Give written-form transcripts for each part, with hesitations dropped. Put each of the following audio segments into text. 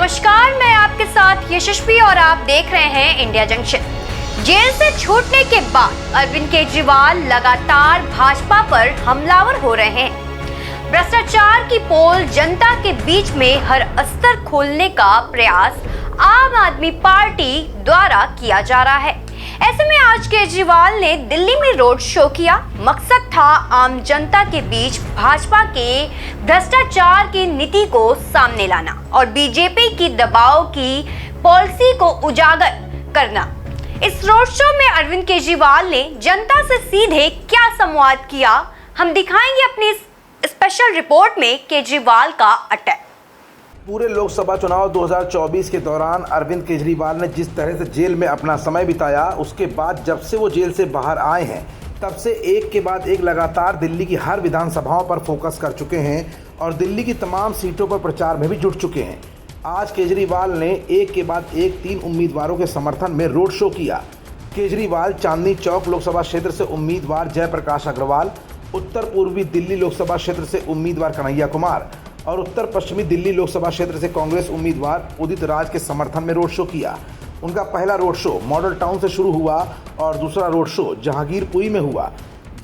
नमस्कार, मैं आपके साथ यशस्वी और आप देख रहे हैं इंडिया जंक्शन। जेल से छूटने के बाद अरविंद केजरीवाल लगातार भाजपा पर हमलावर हो रहे हैं। भ्रष्टाचार की पोल जनता के बीच में हर अस्तर खोलने का प्रयास आम आदमी पार्टी द्वारा किया जा रहा है। ऐसे में आज केजरीवाल ने दिल्ली में रोड शो किया। मकसद था आम जनता के बीच भाजपा के भ्रष्टाचार की नीति को सामने लाना और बीजेपी की दबाव की पॉलिसी को उजागर करना। इस रोड शो में अरविंद केजरीवाल ने जनता से सीधे क्या संवाद किया, हम दिखाएंगे अपनी स्पेशल रिपोर्ट में केजरीवाल का अटैक। पूरे लोकसभा चुनाव 2024 के दौरान अरविंद केजरीवाल ने जिस तरह से जेल में अपना समय बिताया, उसके बाद जब से वो जेल से बाहर आए हैं तब से एक के बाद एक लगातार दिल्ली की हर विधानसभाओं पर फोकस कर चुके हैं और दिल्ली की तमाम सीटों पर प्रचार में भी जुट चुके हैं। आज केजरीवाल ने एक के बाद एक 3 उम्मीदवारों के समर्थन में रोड शो किया। केजरीवाल चांदनी चौक लोकसभा क्षेत्र से उम्मीदवार जयप्रकाश अग्रवाल, उत्तर पूर्वी दिल्ली लोकसभा क्षेत्र से उम्मीदवार कन्हैया कुमार और उत्तर पश्चिमी दिल्ली लोकसभा क्षेत्र से कांग्रेस उम्मीदवार उदित राज के समर्थन में रोड शो किया। उनका पहला रोड शो मॉडल टाउन से शुरू हुआ और दूसरा रोड शो जहांगीरपुरी में हुआ।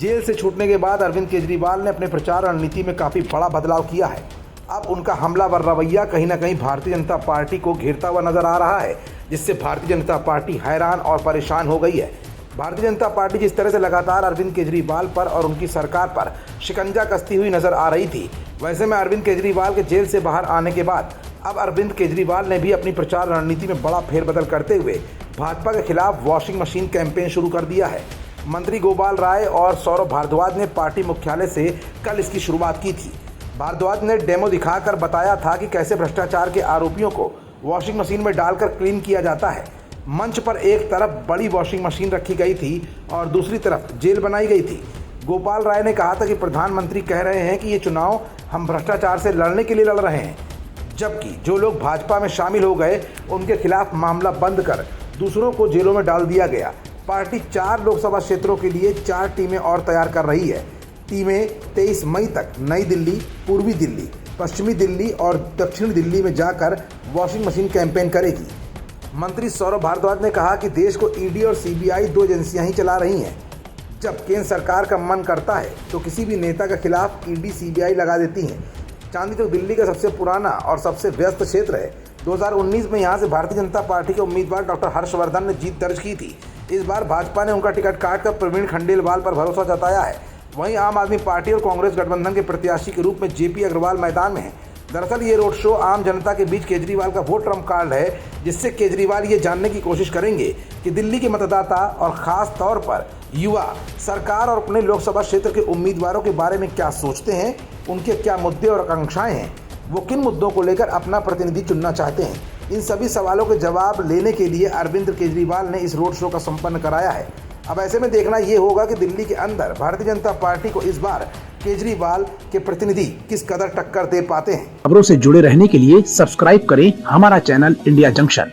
जेल से छूटने के बाद अरविंद केजरीवाल ने अपने प्रचार रणनीति में काफ़ी बड़ा बदलाव किया है। अब उनका हमलावर रवैया कहीं ना कहीं भारतीय जनता पार्टी को घेरता हुआ नजर आ रहा है, जिससे भारतीय जनता पार्टी हैरान और परेशान हो गई है। भारतीय जनता पार्टी जिस तरह से लगातार अरविंद केजरीवाल पर और उनकी सरकार पर शिकंजा कसती हुई नजर आ रही थी, वैसे में अरविंद केजरीवाल के जेल से बाहर आने के बाद अब अरविंद केजरीवाल ने भी अपनी प्रचार रणनीति में बड़ा फेरबदल करते हुए भाजपा के खिलाफ वॉशिंग मशीन कैंपेन शुरू कर दिया है। मंत्री गोपाल राय और सौरभ भारद्वाज ने पार्टी मुख्यालय से कल इसकी शुरुआत की थी। भारद्वाज ने डेमो दिखाकर बताया था कि कैसे भ्रष्टाचार के आरोपियों को वॉशिंग मशीन में डालकर क्लीन किया जाता है। मंच पर एक तरफ बड़ी वॉशिंग मशीन रखी गई थी और दूसरी तरफ जेल बनाई गई थी। गोपाल राय ने कहा था कि प्रधानमंत्री कह रहे हैं कि ये चुनाव हम भ्रष्टाचार से लड़ने के लिए लड़ रहे हैं, जबकि जो लोग भाजपा में शामिल हो गए उनके खिलाफ मामला बंद कर दूसरों को जेलों में डाल दिया गया। पार्टी 4 लोकसभा क्षेत्रों के लिए 4 टीमें और तैयार कर रही है। टीमें 23 मई तक नई दिल्ली, पूर्वी दिल्ली, पश्चिमी दिल्ली और दक्षिण दिल्ली में जाकर वॉशिंग मशीन कैंपेन करेगी। मंत्री सौरभ भारद्वाज ने कहा कि देश को ईडी और सीबीआई 2 एजेंसियां ही चला रही हैं। जब केंद्र सरकार का मन करता है तो किसी भी नेता के खिलाफ ईडी सीबीआई लगा देती हैं। चांदनी चौक दिल्ली का सबसे पुराना और सबसे व्यस्त क्षेत्र है। 2019 में यहाँ से भारतीय जनता पार्टी के उम्मीदवार डॉक्टर हर्षवर्धन ने जीत दर्ज की थी। इस बार भाजपा ने उनका टिकट काटकर प्रवीण खंडेलवाल पर भरोसा जताया है। वहीं आम आदमी पार्टी और कांग्रेस गठबंधन के प्रत्याशी के रूप में जेपी अग्रवाल मैदान में है। दरअसल ये रोड शो आम जनता के बीच केजरीवाल का वो ट्रम्प कार्ड है, जिससे केजरीवाल ये जानने की कोशिश करेंगे कि दिल्ली के मतदाता और ख़ास तौर पर युवा सरकार और अपने लोकसभा क्षेत्र के उम्मीदवारों के बारे में क्या सोचते हैं, उनके क्या मुद्दे और आकांक्षाएं हैं, वो किन मुद्दों को लेकर अपना प्रतिनिधि चुनना चाहते हैं। इन सभी सवालों के जवाब लेने के लिए अरविंद केजरीवाल ने इस रोड शो का संपन्न कराया है। अब ऐसे में देखना ये होगा कि दिल्ली के अंदर भारतीय जनता पार्टी को इस बार केजरीवाल के प्रतिनिधि किस कदर टक्कर दे पाते हैं। खबरों से जुड़े रहने के लिए सब्सक्राइब करें हमारा चैनल इंडिया जंक्शन।